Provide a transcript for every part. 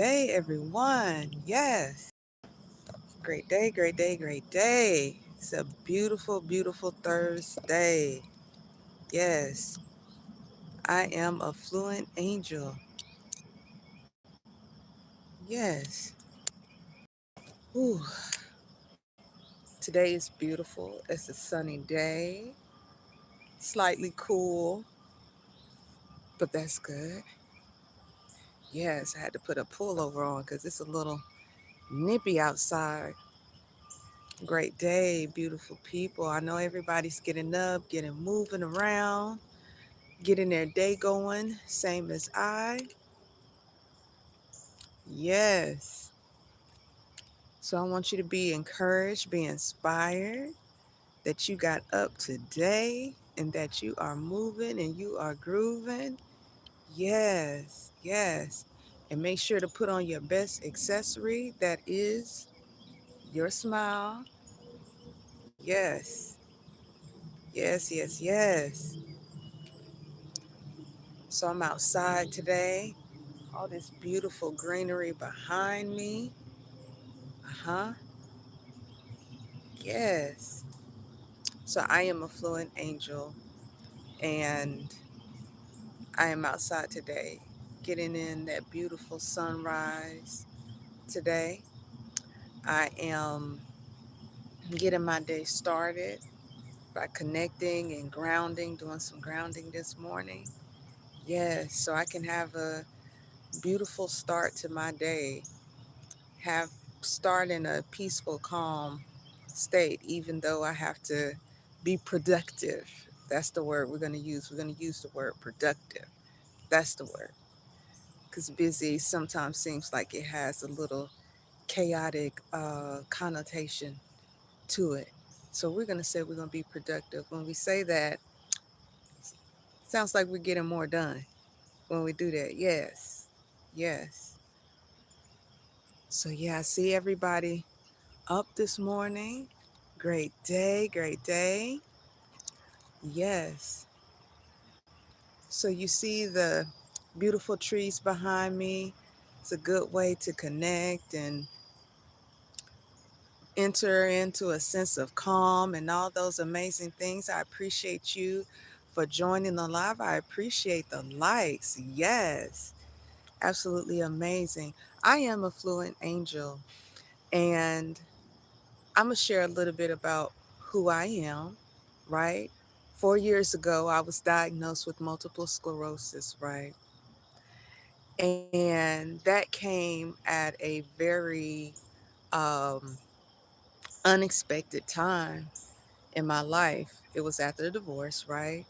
day, everyone. Yes. Great day, great day, great day. It's a beautiful, beautiful Thursday. Yes. I am a fluent angel. Yes. Ooh. Today is beautiful. It's a sunny day. Slightly cool, but that's good. Yes, I had to put a pullover on because it's a little nippy outside. Great day, beautiful people. I know everybody's getting up, getting moving around, getting their day going, same as I. Yes. So I want you to be encouraged, be inspired that you got up today and that you are moving and you are grooving. Yes, yes. And make sure to put on your best accessory that is your smile. Yes, yes, yes, yes. So I'm outside today. All this beautiful greenery behind me. Uh-huh. Yes. So I am a fluent angel and I am outside today getting in that beautiful sunrise today. I am getting my day started by connecting and grounding, doing some grounding this morning. Yes, so I can have a beautiful start to my day. Have start in a peaceful, calm state, even though I have to be productive. That's the word we're going to use. We're going to use the word productive. That's the word. Because busy sometimes seems like it has a little chaotic connotation to it. So we're going to say we're going to be productive. When we say that, sounds like we're getting more done when we do that. Yes. Yes. So, yeah, I see everybody up this morning. Great day, great day. Yes. So you see the beautiful trees behind me. It's a good way to connect and enter into a sense of calm and all those amazing things. I appreciate you for joining the live. I appreciate the likes. Yes. Absolutely amazing. I am a fluent angel and I'm going to share a little bit about who I am, right? 4 years ago, I was diagnosed with multiple sclerosis, right? And that came at a very um, unexpected time in my life. It was after the divorce, right?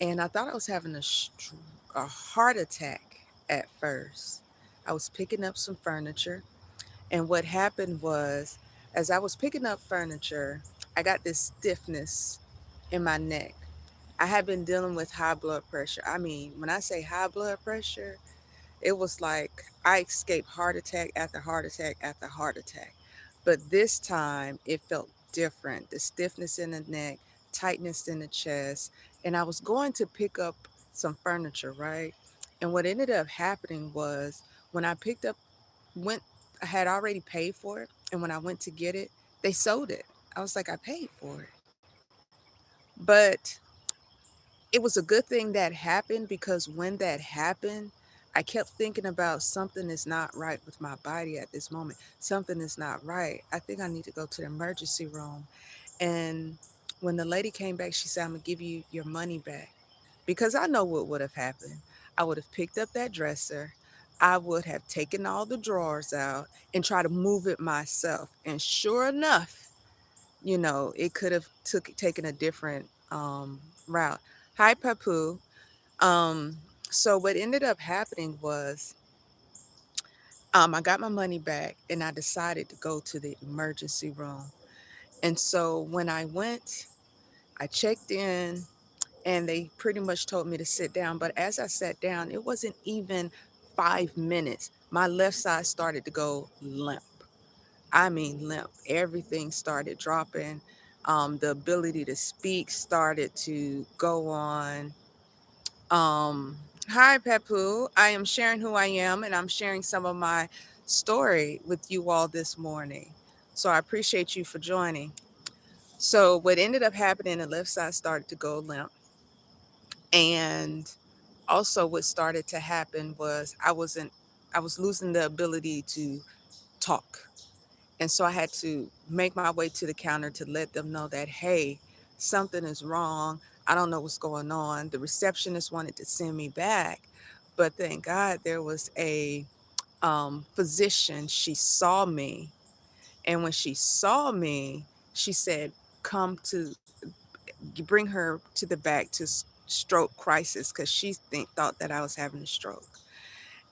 And I thought I was having a heart attack at first. I was picking up some furniture. And what happened was, as I was picking up furniture, I got this stiffness in my neck. I had been dealing with high blood pressure. I mean, when I say high blood pressure, it was like I escaped heart attack after heart attack after heart attack. But this time it felt different. The stiffness in the neck, tightness in the chest. And I was going to pick up some furniture, right? And what ended up happening was when I picked up, went, I had already paid for it. And when I went to get it, they sold it. I was like, I paid for it. But it was a good thing that happened because when that happened, I kept thinking about something is not right with my body at this moment. Something is not right. I think I need to go to the emergency room. And when the lady came back, she said, I'm going to give you your money back. Because I know what would have happened. I would have picked up that dresser. I would have taken all the drawers out and try to move it myself. And sure enough, it could have taken a different route. Hi, Papu. Um, so what ended up happening was I got my money back and I decided to go to the emergency room. And so when I went, I checked in and they pretty much told me to sit down. But as I sat down, it wasn't even 5 minutes. My left side started to go limp. I mean, limp. Everything started dropping. The ability to speak started to go on. Hi, Pepu. I am sharing who I am and I'm sharing some of my story with you all this morning. So I appreciate you for joining. So, what ended up happening, the left side started to go limp. And also, what started to happen was I was losing the ability to talk. And so I had to make my way to the counter to let them know that, hey, something is wrong. I don't know what's going on. The receptionist wanted to send me back, but thank God there was a physician. She saw me. And when she saw me, she said, come to bring her to the back to stroke crisis because she thought that I was having a stroke.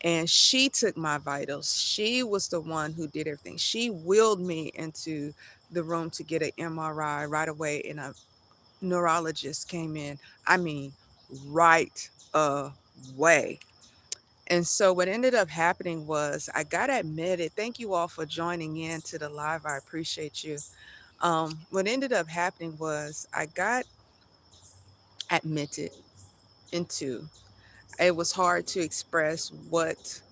And she took my vitals. She was the one who did everything. She wheeled me into the room to get an MRI right away, and a neurologist came in. I mean, right away. And so what ended up happening was I got admitted. Thank you all for joining in to the live. I appreciate you. What ended up happening was I got admitted into. It was hard to express what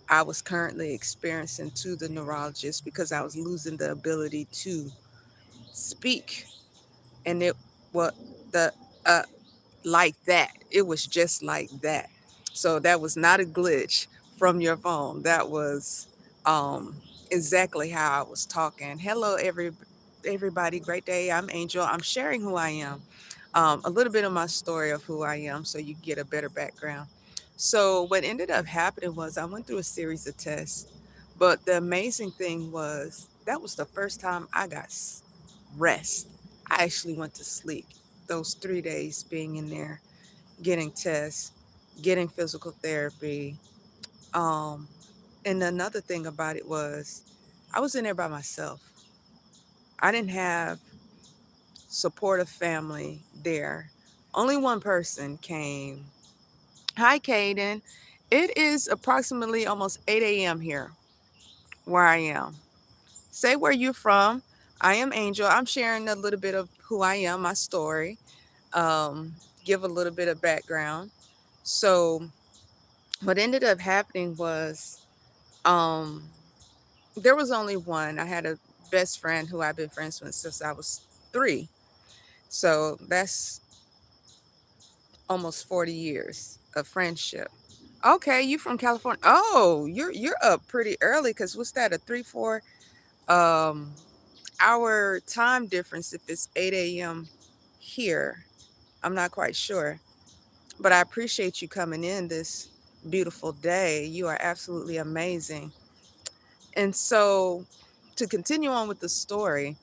I was currently experiencing to the neurologist because I was losing the ability to speak. And it was the uh like that. It was just like that. So that was not a glitch from your phone. That was um exactly how I was talking. Hello everybody, great day. I'm Angel. I'm sharing who I am. A little bit of my story of who I am so you get a better background. So what ended up happening was I went through a series of tests, but the amazing thing was that was the first time I got rest. I actually went to sleep those 3 days being in there, getting tests, getting physical therapy. Um, and another thing about it was I was in there by myself. I didn't have supportive family there. Only one person came. Hi, Caden. It is approximately almost 8 a.m. here where I am. Say where you're from. I am Angel. I'm sharing a little bit of who I am, my story, um, give a little bit of background. So, what ended up happening was um, there was only one. I had a best friend who I've been friends with since I was 3. So, that's almost 40 years of friendship. Okay, you from California. Oh, you're up pretty early because what's that, a 3, 4 um, hour time difference if it's 8 a.m. here? I'm not quite sure. But I appreciate you coming in this beautiful day. You are absolutely amazing. And so to continue on with the story,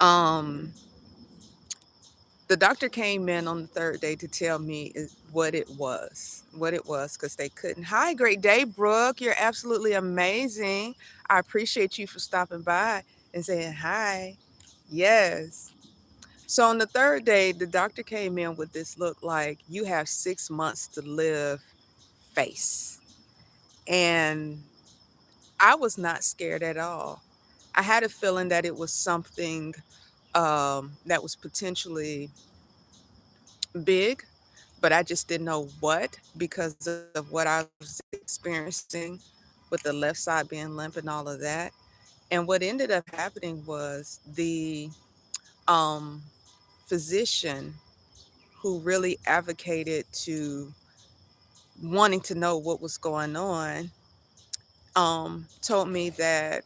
um, the doctor came in on the third day to tell me what it was, because they couldn't. Hi, great day, Brooke. You're absolutely amazing. I appreciate you for stopping by and saying hi. Yes. So on the third day, the doctor came in with this look like you have 6 months to live face. And I was not scared at all. I had a feeling that it was something that was potentially big, but I just didn't know what because of what I was experiencing with the left side being limp and all of that. And what ended up happening was the um, physician who really advocated to wanting to know what was going on told me that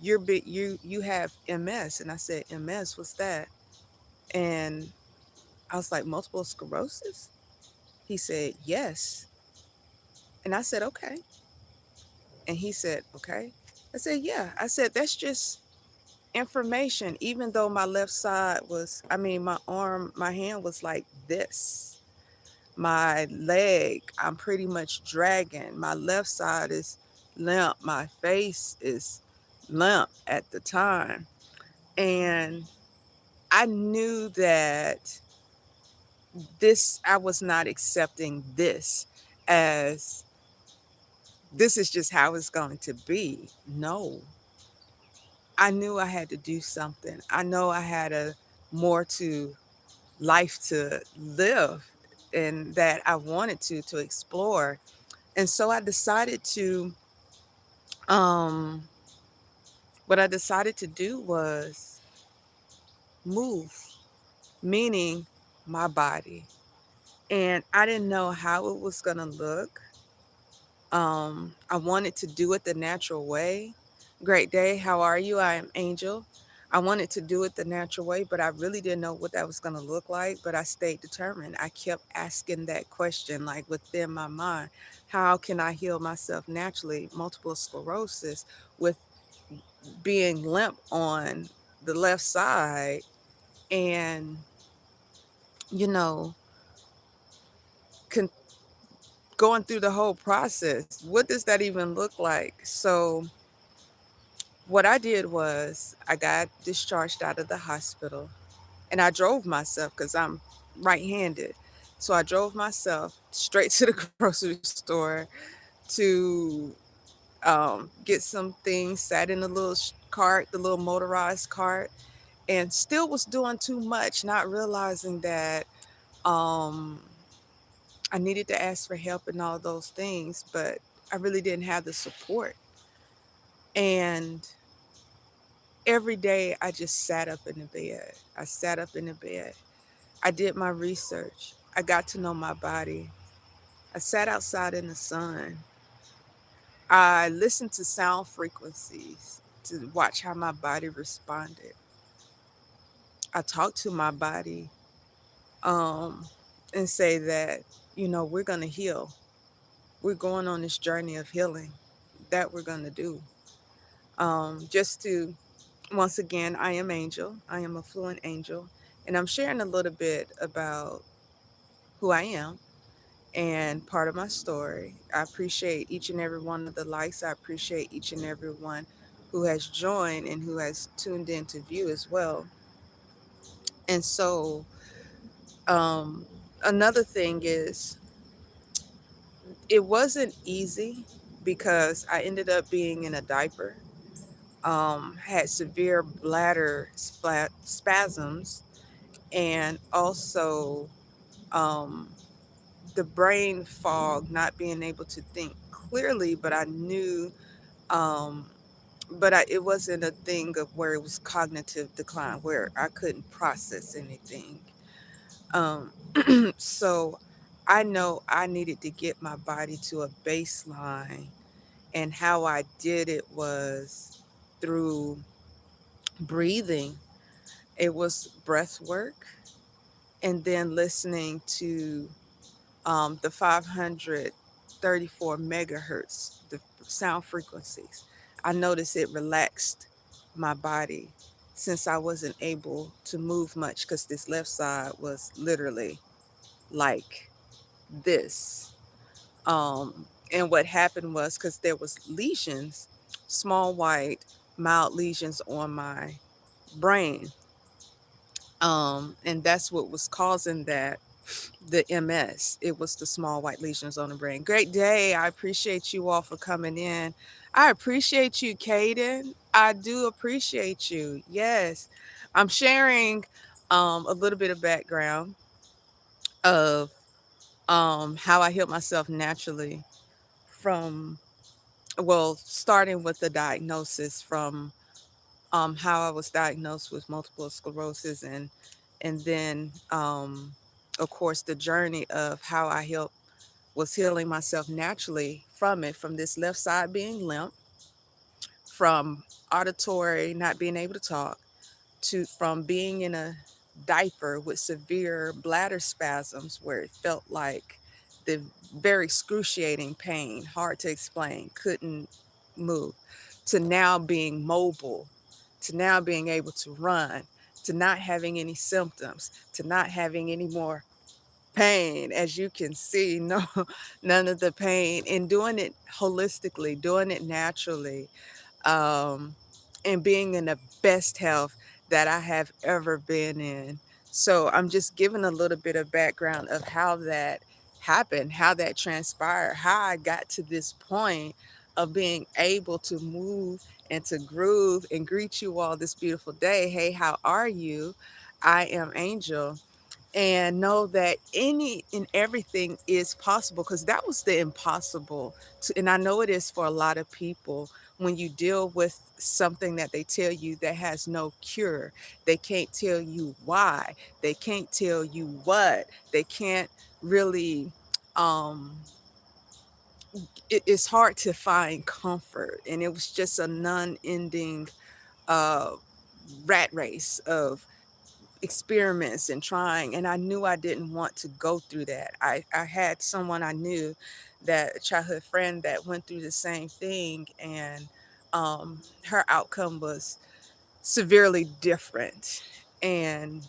you have MS. And I said, MS, what's that? And I was like, multiple sclerosis? He said, yes. And I said, okay. And he said, okay. I said, yeah. I said, that's just information. Even though my left side was, I mean, my arm, my hand was like this. My leg, I'm pretty much dragging. My left side is limp. My face is limp at the time. And I knew that I was not accepting this as this is just how it's going to be. No, I knew I had to do something. I know I had a more to life to live. and that I wanted to explore. And so I decided to um what I decided to do was move, meaning my body. And I didn't know how it was going to look. I wanted to do it the natural way. Great day. How are you? I am Angel. I wanted to do it the natural way, but I really didn't know what that was going to look like. But I stayed determined. I kept asking that question, like within my mind, how can I heal myself naturally? Multiple sclerosis with being limp on the left side. And, you know, con- going through the whole process. What does that even look like? So, what I did was I got discharged out of the hospital and I drove myself because I'm right handed. So I drove myself straight to the grocery store to get some things, sat in the little cart, the little motorized cart, and still was doing too much, not realizing that um, I needed to ask for help and all those things, but I really didn't have the support. And every day I just sat up in the bed. I sat up in the bed. I did my research. I got to know my body. I sat outside in the sun. I listened to sound frequencies to watch how my body responded. I talked to my body um, and say that, we're going to heal. We're going on this journey of healing that we're going to do. Just to, once again, I am Angel. I am Affluent Angel. And I'm sharing a little bit about who I am and part of my story. I appreciate each and every one of the likes. I appreciate each and every one who has joined and who has tuned in to view as well. And so, um, another thing is, it wasn't easy because I ended up being in a diaper, had severe bladder spasms, and also um, the brain fog, not being able to think clearly, but I knew, um, it wasn't a thing of where it was cognitive decline, where I couldn't process anything. Um, so I know I needed to get my body to a baseline, and how I did it was through breathing. It was breath work, and then listening to the 534 megahertz, the sound frequencies. I noticed it relaxed my body since I wasn't able to move much because this left side was literally like this. Um, and what happened was because there was lesions, small white, mild lesions on my brain. And that's what was causing that the MS. It was the small white lesions on the brain. Great day. I appreciate you all for coming in. I appreciate you, Caden. I do appreciate you. Yes. I'm sharing a little bit of background of how I healed myself naturally from, well, starting with the diagnosis from how I was diagnosed with multiple sclerosis, and then of course the journey of how I was healing myself naturally from it, from this left side being limp, from auditory not being able to talk, to from being in a diaper with severe bladder spasms where it felt like the very excruciating pain, hard to explain, couldn't move, to now being mobile, to now being able to run, to not having any symptoms, to not having any more pain. As you can see, no, none of the pain, and doing it holistically, doing it naturally, um, and being in the best health that I have ever been in. So I'm just giving a little bit of background of how that happened, how that transpired, how I got to this point of being able to move and to groove and greet you all this beautiful day. Hey, how are you? I am Angel. and know that any and everything is possible, because that was the impossible to, and I know it is for a lot of people. When you deal with something that they tell you that has no cure, they can't tell you why, they can't tell you what, they can't really, um it's hard to find comfort, and it was just a non-ending uh rat race of experiments and trying, and I knew I didn't want to go through that. I had someone I knew, that a childhood friend, that went through the same thing, and her outcome was severely different. And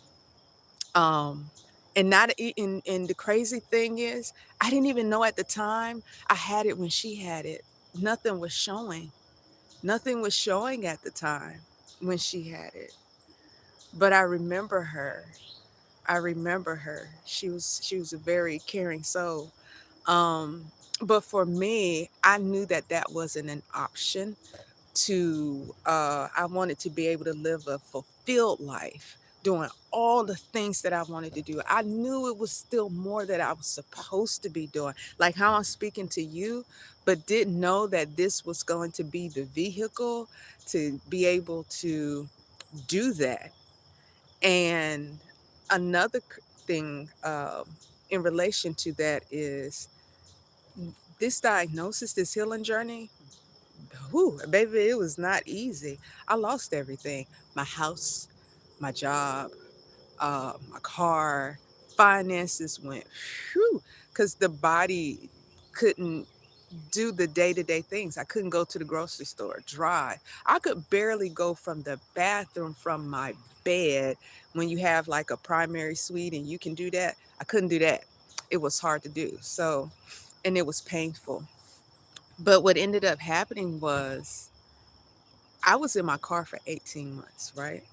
um and not and the crazy thing is, I didn't even know at the time I had it when she had it. Nothing was showing. Nothing was showing at the time when she had it. But I remember her. I remember her. She was a very caring soul. Um, but for me, I knew that that wasn't an option. I wanted to be able to live a fulfilled life, doing all the things that I wanted to do. I knew it was still more that I was supposed to be doing, like how I'm speaking to you, but didn't know that this was going to be the vehicle to be able to do that. And another thing, in relation to that is this diagnosis, this healing journey. Whew, baby, it was not easy. I lost everything: my house, my job, my car, finances went, whew, because the body couldn't do the day-to-day things. I couldn't go to the grocery store, drive. I could barely go from the bathroom from my bed. When you have like a primary suite and you can do that, I couldn't do that. It was hard to do. So, and it was painful. But what ended up happening was I was in my car for 18 months, right?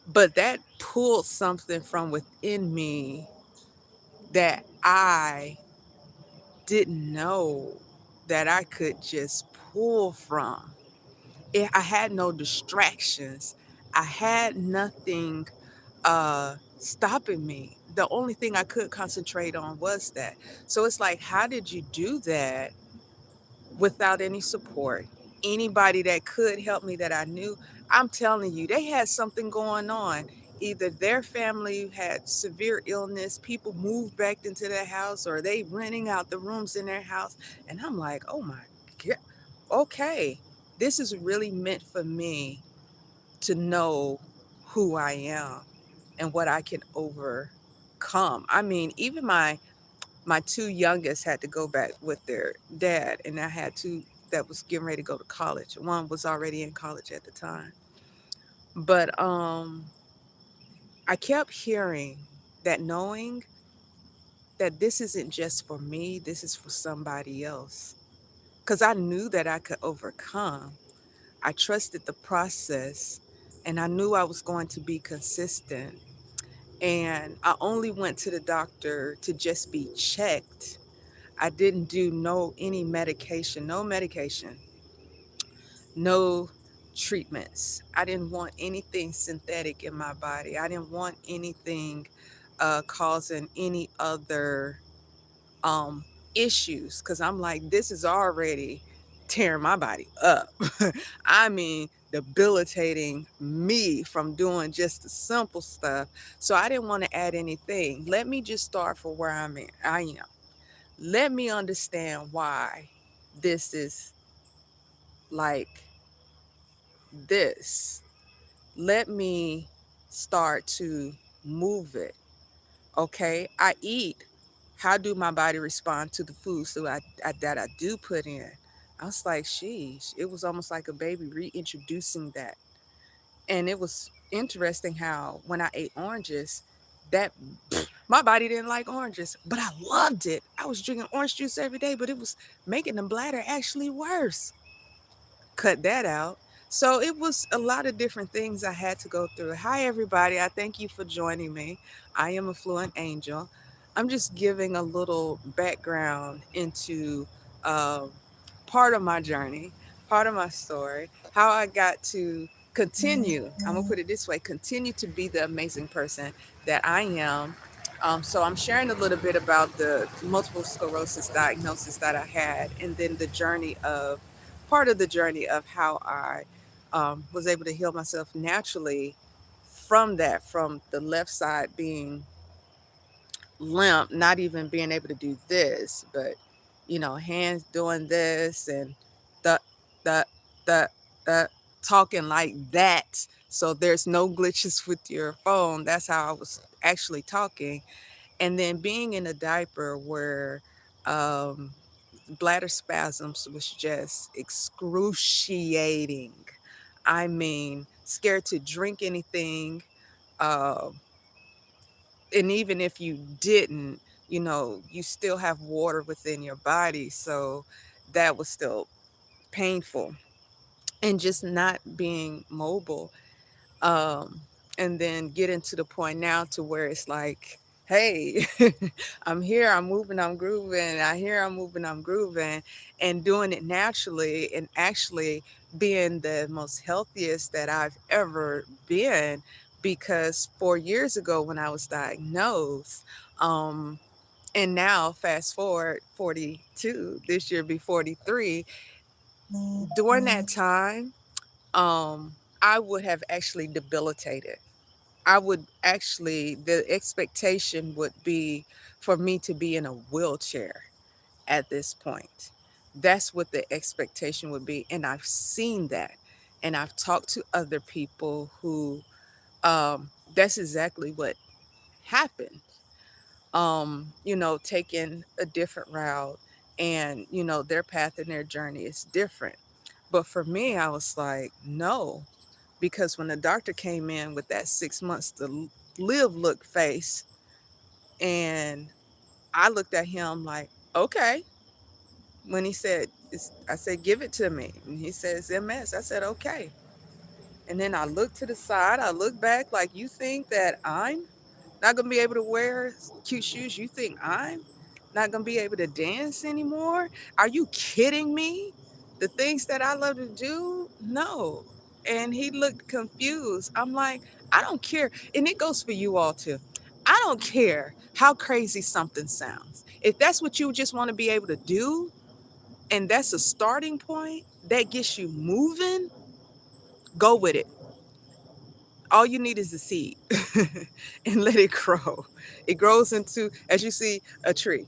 But that pulled something from within me that I didn't know that I could just pull from. I had no distractions. I had nothing stopping me. The only thing I could concentrate on was that. So it's like, how did you do that without any support? Anybody that could help me that I knew, I'm telling you, they had something going on. Either their family had severe illness, people moved back into their house, or they renting out the rooms in their house. And I'm like, oh my God, okay, this is really meant for me to know who I am and what I can overcome. I mean, even my two youngest had to go back with their dad, and I had two that was getting ready to go to college. One was already in college at the time. But I kept hearing that, knowing that this isn't just for me, this is for somebody else. Cuz I knew that I could overcome. I trusted the process, and I knew I was going to be consistent. And I only went to the doctor to just be checked. I didn't do any medication, no medication, no treatments. I didn't want anything synthetic in my body. I didn't want anything causing any other um, issues, because I'm like, this is already tearing my body up. I mean, debilitating me from doing just the simple stuff. So I didn't want to add anything. Let me just start for where I am. Let me understand why this is like this. Let me start to move it. Okay, I eat. How do my body respond to the food that I do put in? I was like, sheesh. It was almost like a baby reintroducing that. And it was interesting how when I ate oranges, that my body didn't like oranges, but I loved it. I was drinking orange juice every day, but it was making the bladder actually worse. Cut that out. So it was a lot of different things I had to go through. Hi, everybody. I thank you for joining me. I am Affluent Angel. I'm just giving a little background into uh, part of my journey, part of my story, how I got to continue, I'm gonna put it this way, continue to be the amazing person that I am. So I'm sharing a little bit about the multiple sclerosis diagnosis that I had, and then the journey of part of the journey of how I was able to heal myself naturally from that, from the left side being limp, not even being able to do this, but hands doing this and the the the the talking like that. So there's no glitches with your phone. That's how I was actually talking. And then being in a diaper where um, bladder spasms was just excruciating. I mean, scared to drink anything. Uh, and even if you didn't, you still have water within your body. So that was still painful. And just not being mobile. Um, and then getting to the point now to where it's like, hey, I'm here, I'm moving, I'm grooving. I hear I'm moving, I'm grooving, and doing it naturally and actually being the most healthiest that I've ever been. Because 4 years ago when I was diagnosed, um, and now fast forward 42, this year be 43, during that time, I would have actually debilitated. I would actually, the expectation would be for me to be in a wheelchair at this point. That's what the expectation would be. And I've seen that. And I've talked to other people who, that's exactly what happened. Taking a different route, and, their path and their journey is different. But for me, I was like, no, because when the doctor came in with that 6 months to live look face, and I looked at him like, okay. When he said, I said, give it to me. And he says, MS. I said, okay. And then I looked to the side, I looked back like, you think that I'm not going to be able to wear cute shoes? You think I'm not going to be able to dance anymore? Are you kidding me? The things that I love to do? No. And he looked confused. I'm like, I don't care. And it goes for you all too. I don't care how crazy something sounds. If that's what you just want to be able to do, and that's a starting point that gets you moving, go with it. All you need is a seed and let it grow. It grows into, as you see, a tree.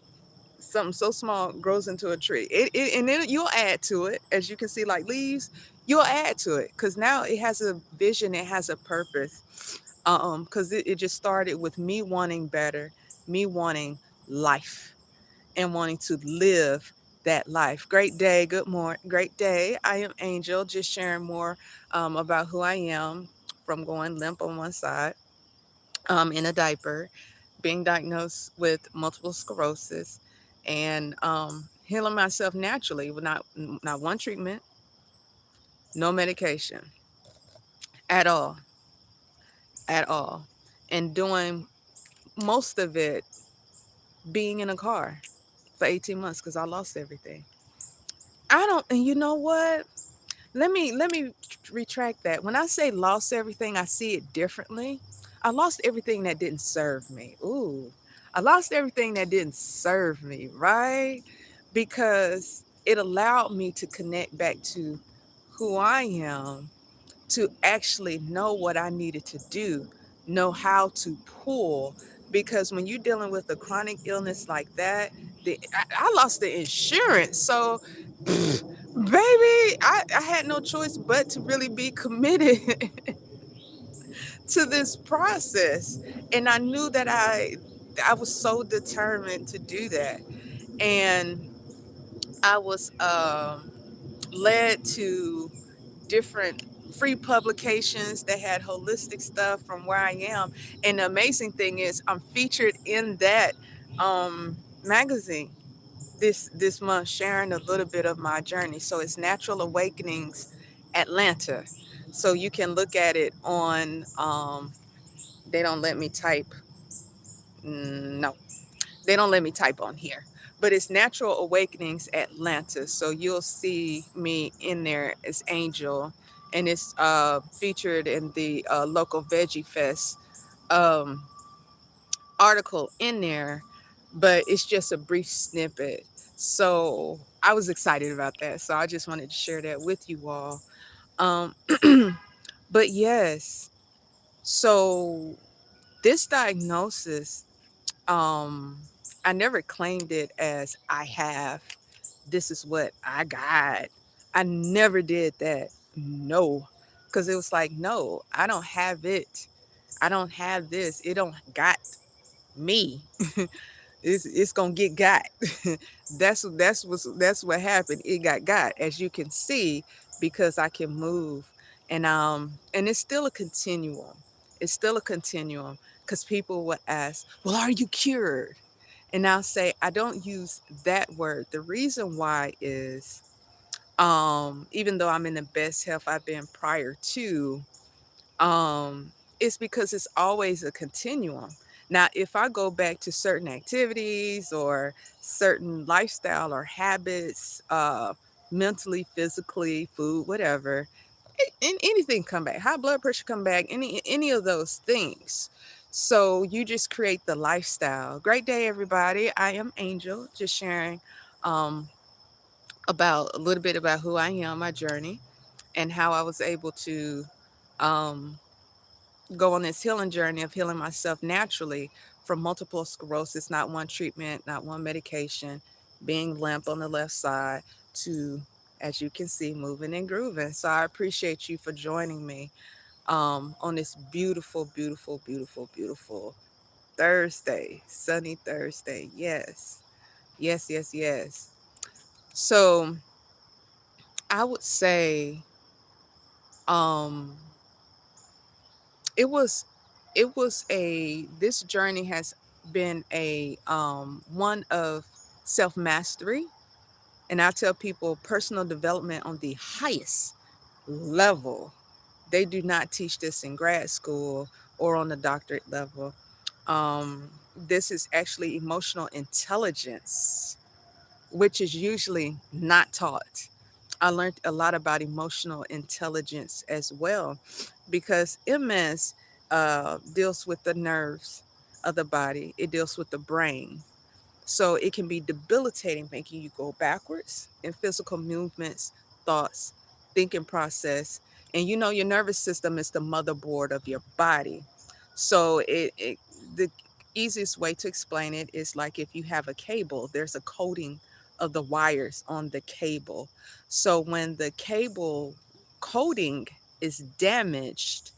Something so small grows into a tree. And then you'll add to it. As you can see, like leaves, you'll add to it because now it has a vision, it has a purpose. Because it just started with me wanting better, me wanting life, and wanting to live that life. Great day, good morning, great day. I am Angel, just sharing more about who I am from going limp on one side, in a diaper, being diagnosed with multiple sclerosis, and healing myself naturally with not one treatment, no medication at all, at all, and doing most of it being in a car for 18 months because I lost everything. I don't, and you know what? Let me retract that. When I say lost everything, I see it differently. I lost everything that didn't serve me. Ooh, I lost everything that didn't serve me, right? Because it allowed me to connect back to who I am, to actually know what I needed to do, know how to pull. Because when you're dealing with a chronic illness like that, I lost the insurance. So, baby, I had no choice but to really be committed to this process. And I knew that I was so determined to do that. And I was led to different free publications that had holistic stuff from where I am. And the amazing thing is I'm featured in that magazine this month, sharing a little bit of my journey. So it's Natural Awakenings Atlanta. So you can look at it on they don't let me type. No, they don't let me type on here. But it's Natural Awakenings Atlanta. So you'll see me in there as Angel, and it's featured in the local Veggie Fest um, article in there, but it's just a brief snippet. So I was excited about that. So I just wanted to share that with you all. Um, but yes, so this diagnosis, um, I never claimed it as I have. This is what I got. I never did that. No, because it was like, no, I don't have it. I don't have this. It don't got me. It's gonna get got. That's what happened. It got, as you can see, because I can move, and it's still a continuum. It's still a continuum because people will ask, "Well, are you cured?" And I'll say, I don't use that word. The reason why is, even though I'm in the best health I've been prior to, um, it's because it's always a continuum. Now, if I go back to certain activities or certain lifestyle or habits, mentally, physically, food, whatever, anything come back, high blood pressure come back, any of those things. So you just create the lifestyle. Great day, everybody. I am Angel, just sharing um, about a little bit about who I am, my journey, and how I was able to um, go on this healing journey of healing myself naturally from multiple sclerosis, not one treatment, not one medication, being limp on the left side to, as you can see, moving and grooving. So I appreciate you for joining me on this beautiful, beautiful, beautiful, beautiful Thursday, sunny Thursday. Yes, yes, yes, yes. So I would say um, it was this journey has been a one of self mastery, and I tell people personal development on the highest level. They do not teach this in grad school or on the doctorate level. um, this is actually emotional intelligence, which is usually not taught. I learned a lot about emotional intelligence as well because MS deals with the nerves of the body, it deals with the brain. So it can be debilitating, making you go backwards in physical movements, thoughts, thinking process. And you know, your nervous system is the motherboard of your body. So the easiest way to explain it is like if you have a cable, there's a coating of the wires on the cable. So when the cable coating is damaged,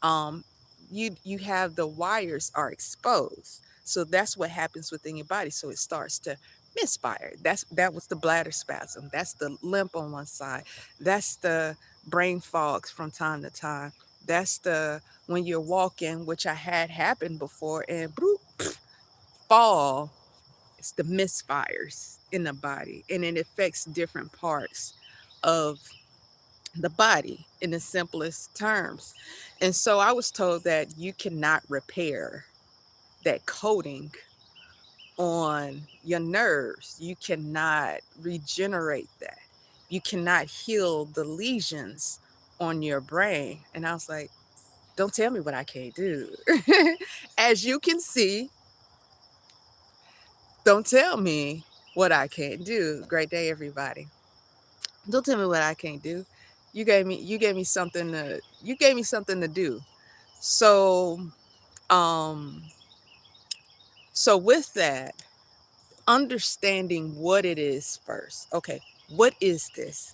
um, you have the wires are exposed. So that's what happens within your body. So it starts to misfire. That was the bladder spasm. That's the limp on one side. That's the brain fogs from time to time. That's the when you're walking, which I had happened before, and bloop, fall. It's the misfires in the body, and it affects different parts of the body in the simplest terms. And so I was told that you cannot repair that coating on your nerves. You cannot regenerate that. You cannot heal the lesions on your brain. And I was like, don't tell me what I can't do. As you can see, don't tell me what I can't do. Great day, everybody. Don't tell me what I can't do. You gave me something to do. So um so with that, understanding what it is first. Okay, what is this?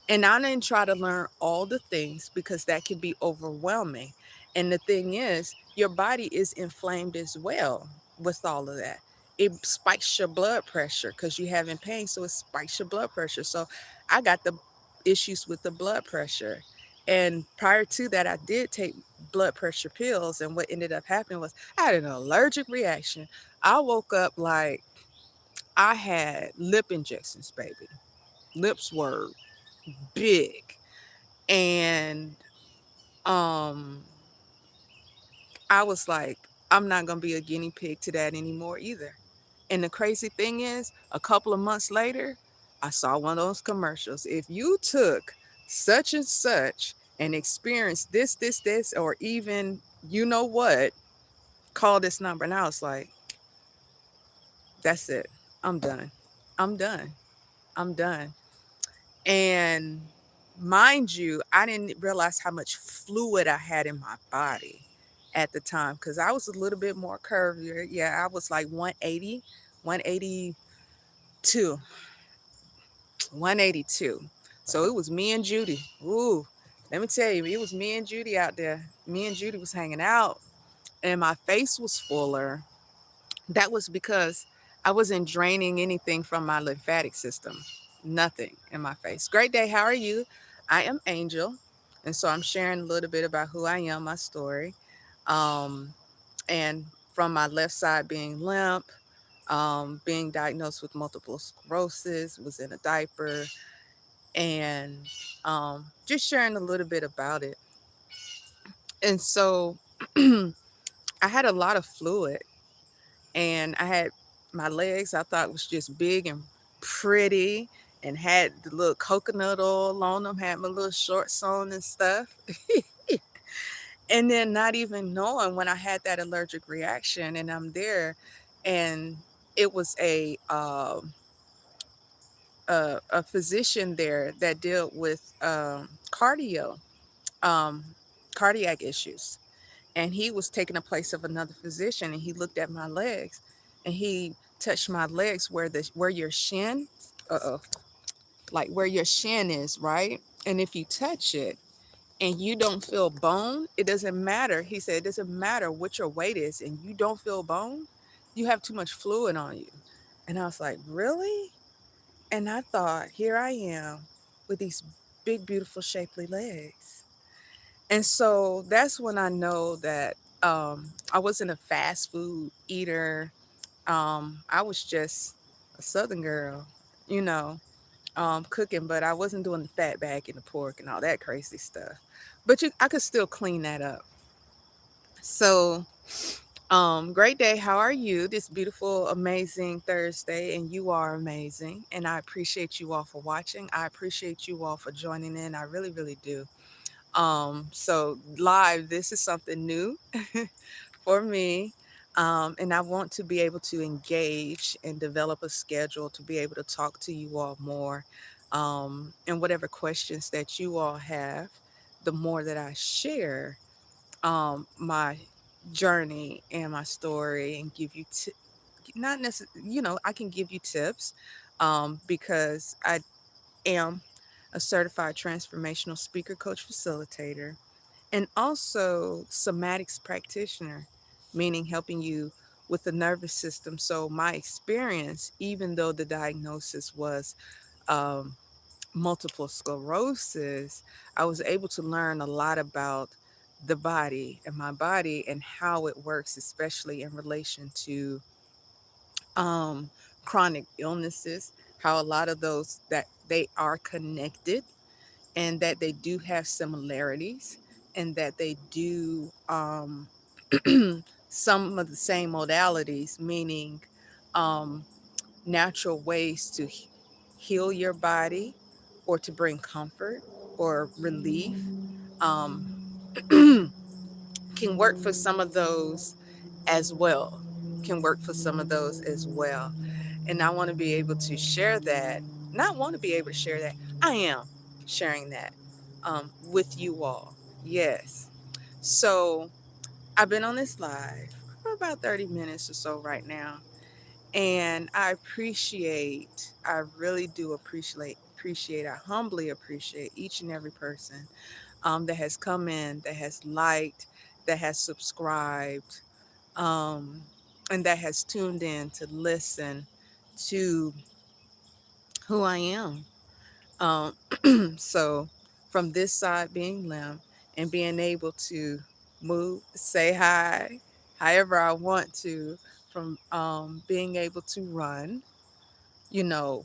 And I didn't try to learn all the things because that can be overwhelming. And the thing is, your body is inflamed as well with all of that. It spikes your blood pressure because you're having pain, so it spikes your blood pressure. So I got the issues with the blood pressure. And prior to that, I did take blood pressure pills. And what ended up happening was I had an allergic reaction. I woke up like I had lip injections, baby. Lips were big. And um I was like, I'm not gonna be a guinea pig to that anymore either. And the crazy thing is, a couple of months later, I saw one of those commercials. If you took such and such and experienced this, or even you know what, call this number. And I was like, that's it. I'm done. I'm done. I'm done. And mind you, I didn't realize how much fluid I had in my body at the time because I was a little bit more curvier. Yeah, I was like 180, 182, 182. So it was me and Judy. Ooh, let me tell you, it was me and Judy out there. Me and Judy was hanging out, and my face was fuller. That was because I wasn't draining anything from my lymphatic system. Nothing in my face. Great day. How are you? I am Angel. And so I'm sharing a little bit about who I am, my story. Um, and from my left side being limp, being diagnosed with multiple sclerosis, was in a diaper, and just sharing a little bit about it. And so I had a lot of fluid, and I had my legs I thought was just big and pretty, and had the little coconut oil on them, had my little shorts on and stuff. And then not even knowing when I had that allergic reaction and I'm there, and it was a physician there that dealt with cardio um, cardiac issues, and he was taking the place of another physician, and he looked at my legs, and he touched my legs where your shin, like where your shin is, right? And if you touch it and you don't feel bone, it doesn't matter. He said it doesn't matter what your weight is, and you don't feel bone, you have too much fluid on you. And I was like, really? And I thought, here I am with these big, beautiful, shapely legs. And so that's when I know that I wasn't a fast food eater. I was just a Southern girl, you know, cooking, but I wasn't doing the fat back and the pork and all that crazy stuff. But I could still clean that up. So, great day. How are you? This beautiful, amazing Thursday, and you are amazing. And I appreciate you all for watching. I appreciate you all for joining in. I really, really do. So live, this is something new for me. And I want to be able to engage and develop a schedule to be able to talk to you all more. And whatever questions that you all have, the more that I share my journey and my story and give you not necessarily, I can give you tips because I am a certified transformational speaker, coach, facilitator, and also somatics practitioner, meaning helping you with the nervous system. So my experience, even though the diagnosis was um, multiple sclerosis, I was able to learn a lot about the body and my body and how it works, especially in relation to um, chronic illnesses, how a lot of those that they are connected, and that they do have similarities, and that they do some of the same modalities, meaning um, natural ways to heal your body or to bring comfort or relief. Um, can work for some of those as well. Can work for some of those as well. And I want to be able to share that. Not want to be able to share that. I am sharing that with you all. Yes. So I've been on this live for about 30 minutes or so right now. And I really do I humbly appreciate each and every person that has come in, that has liked, that has subscribed, um, and that has tuned in to listen to who I am. So from this side being limb and being able to move, say hi, however I want to, from being able to run,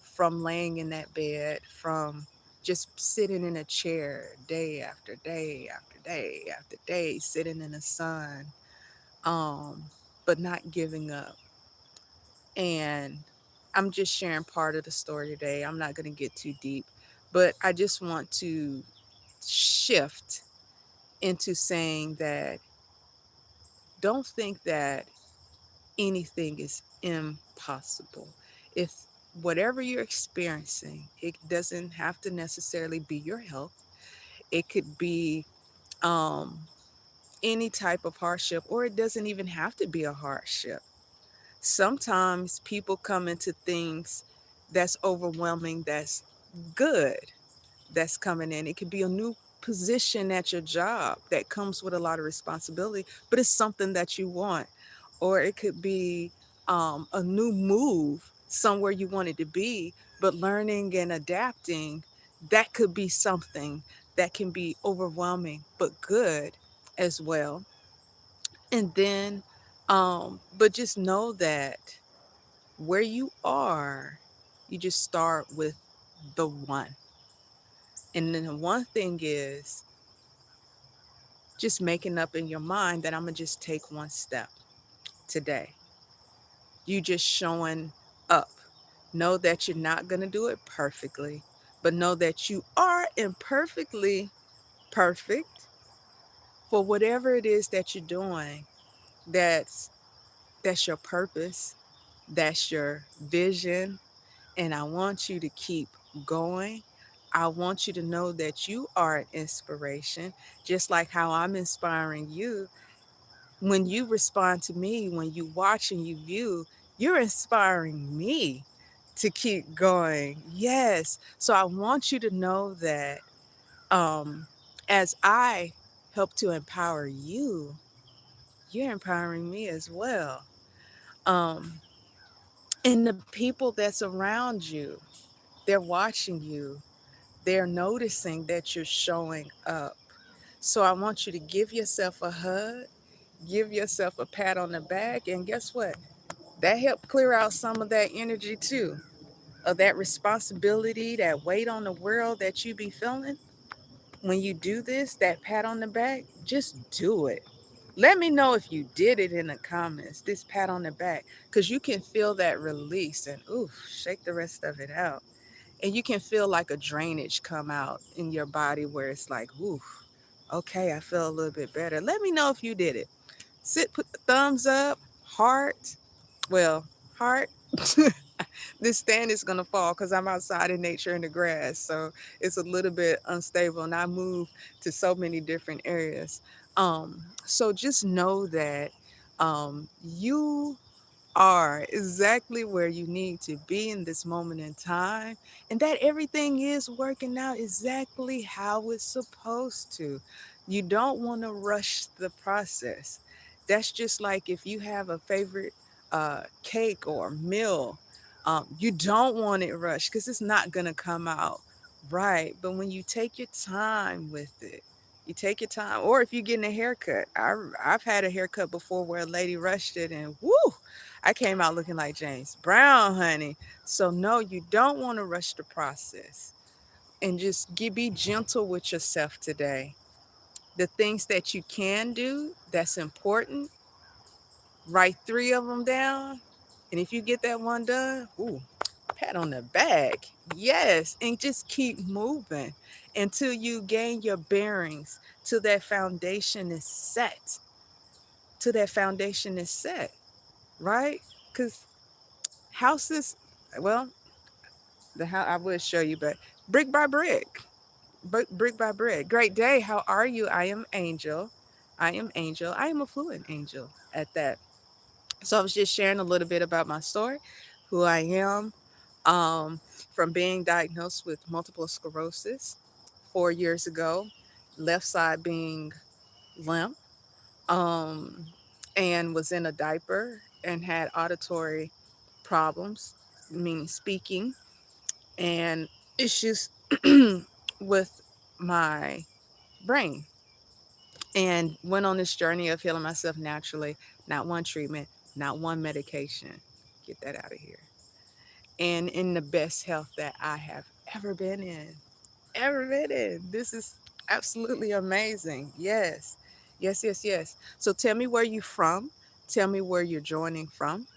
from laying in that bed, from just sitting in a chair day after day after day after day, sitting in the sun, um, but not giving up. And I'm just sharing part of the story today. I'm not going to get too deep, But I just want to shift into saying that don't think that anything is impossible. If whatever you're experiencing, it doesn't have to necessarily be your health. It could be um, any type of hardship, or it doesn't even have to be a hardship. Sometimes people come into things that's overwhelming, that's good, that's coming in. It could be a new position at your job that comes with a lot of responsibility, but it's something that you want. Or it could be a new move somewhere you wanted to be, but learning and adapting, that could be something that can be overwhelming, but good as well. And then, but just know that where you are, you just start with the one. And then the one thing is just making up in your mind that I'm going to just take one step today. You just showing up. Know that you're not going to do it perfectly, but know that you are imperfectly perfect for whatever it is that you're doing. That's that's your purpose, that's your vision, and I want you to keep going. I want you to know that you are an inspiration, just like how I'm inspiring you. When you respond to me, when you watch and you view, you're inspiring me to keep going. Yes. So I want you to know that um, as I help to empower you, you're empowering me as well. Um, and the people that's around you, they're watching you, they're noticing that you're showing up. So I want you to give yourself a hug, give yourself a pat on the back, and guess what? That helped clear out some of that energy too, of that responsibility, that weight on the world that you be feeling. When you do this, that pat on the back, just do it. Let me know if you did it in the comments, this pat on the back, because you can feel that release and oof, shake the rest of it out. And you can feel like a drainage come out in your body where it's like, oof, okay, I feel a little bit better. Let me know if you did it. Sit, put the thumbs up, heart. Well, heart. This stand is gonna fall because I'm outside in nature in the grass, so it's a little bit unstable, and I move to so many different areas. So just know that you are exactly where you need to be in this moment in time, and that everything is working out exactly how it's supposed to. You don't want to rush the process. That's just like if you have a favorite cake or meal, you don't want it rushed because it's not going to come out right. But when you take your time with it, you take your time. Or if you're getting a haircut, I've had a haircut before where a lady rushed it and woo, I came out looking like James Brown, honey. So no, you don't want to rush the process. And just be gentle with yourself today. The things that you can do that's important, write 3 of them down. And if you get that one done, ooh, pat on the back. Yes. And just keep moving until you gain your bearings, till that foundation is set. Till that foundation is set, right? Because houses, well, the how I would show you, but brick by brick, brick by brick. Great day. How are you? I am Angel. I am Angel. I am a fluent angel at that. So I was just sharing a little bit about my story, who I am, um, from being diagnosed with multiple sclerosis 4 years ago, left side being limp, um, and was in a diaper and had auditory problems, meaning speaking, and issues with my brain, and went on this journey of healing myself naturally, not one treatment, not one medication. Get that out of here. And in the best health that I have ever been in. Ever been in. This is absolutely amazing. Yes. Yes, yes, yes. So tell me where you're from. Tell me where you're joining from.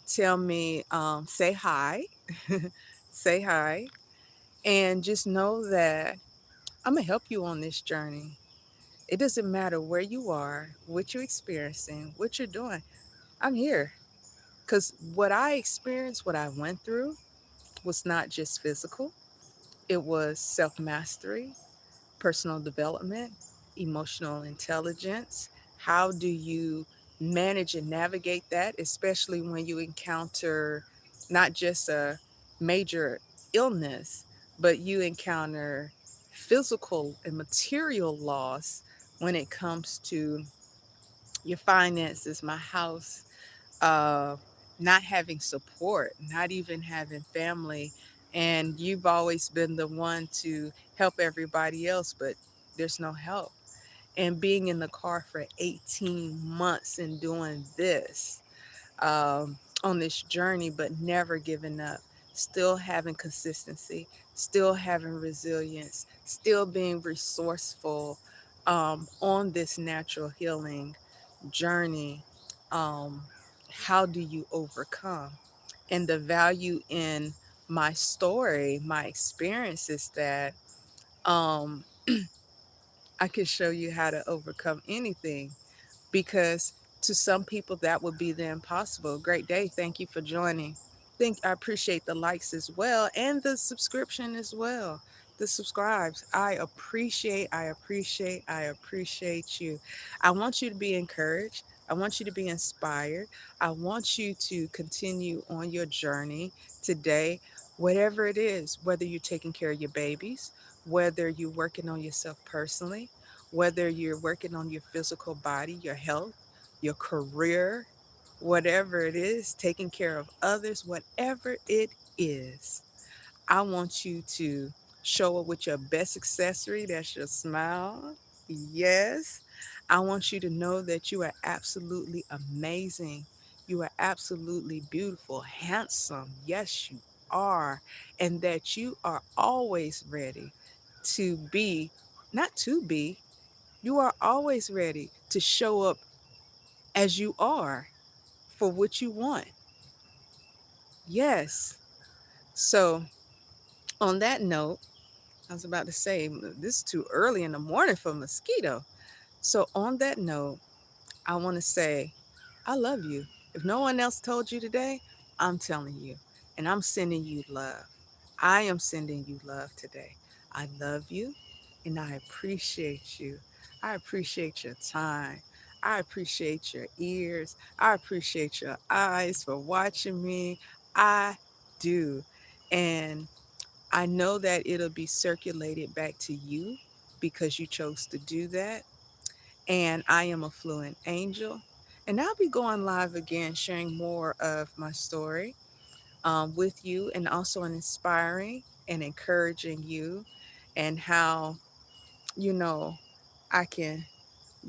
Tell me, say hi. Say hi. And just know that I'm going to help you on this journey. It doesn't matter where you are, what you're experiencing, what you're doing. I'm here. Because what I experienced, what I went through, was not just physical, it was self mastery, personal development, emotional intelligence. How do you manage and navigate that, especially when you encounter not just a major illness, but you encounter physical and material loss when it comes to your finances, my house, uh, not having support, not even having family. And you've always been the one to help everybody else, but there's no help. And being in the car for 18 months and doing this, on this journey, but never giving up, still having consistency, still having resilience, still being resourceful, on this natural healing journey. Um, how do you overcome? And the value in my story, my experience is that, um, I can show you how to overcome anything, because to some people that would be the impossible. Great day. Thank you for joining. I appreciate the likes as well and the subscription as well. The subscribes. I appreciate you. I want you to be encouraged. I want you to be inspired. I want you to continue on your journey today, whatever it is, whether you're taking care of your babies, whether you're working on yourself personally, whether you're working on your physical body, your health, your career, whatever it is, taking care of others, whatever it is, I want you to show up with your best accessory. That's your smile. Yes. I want you to know that you are absolutely amazing. You are absolutely beautiful, handsome. Yes, you are. And that you are always ready to be, not to be, you are always ready to show up as you are for what you want. Yes. So, on that note, I was about to say, this is too early in the morning for a mosquito. So, on that note, I want to say, I love you. If no one else told you today, I'm telling you, and I'm sending you love. I am sending you love today. I love you and I appreciate you. I appreciate your time. I appreciate your ears. I appreciate your eyes for watching me. I do. And I know that it'll be circulated back to you because you chose to do that. And I am Affluent Angel. And I'll be going live again, sharing more of my story, with you, and also inspiring and encouraging you, and how, you know, I can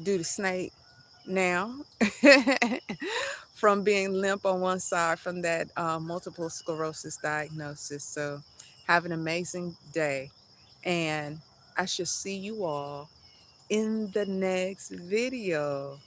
do the snake now from being limp on one side from that multiple sclerosis diagnosis. So, have an amazing day. And I shall see you all in the next video.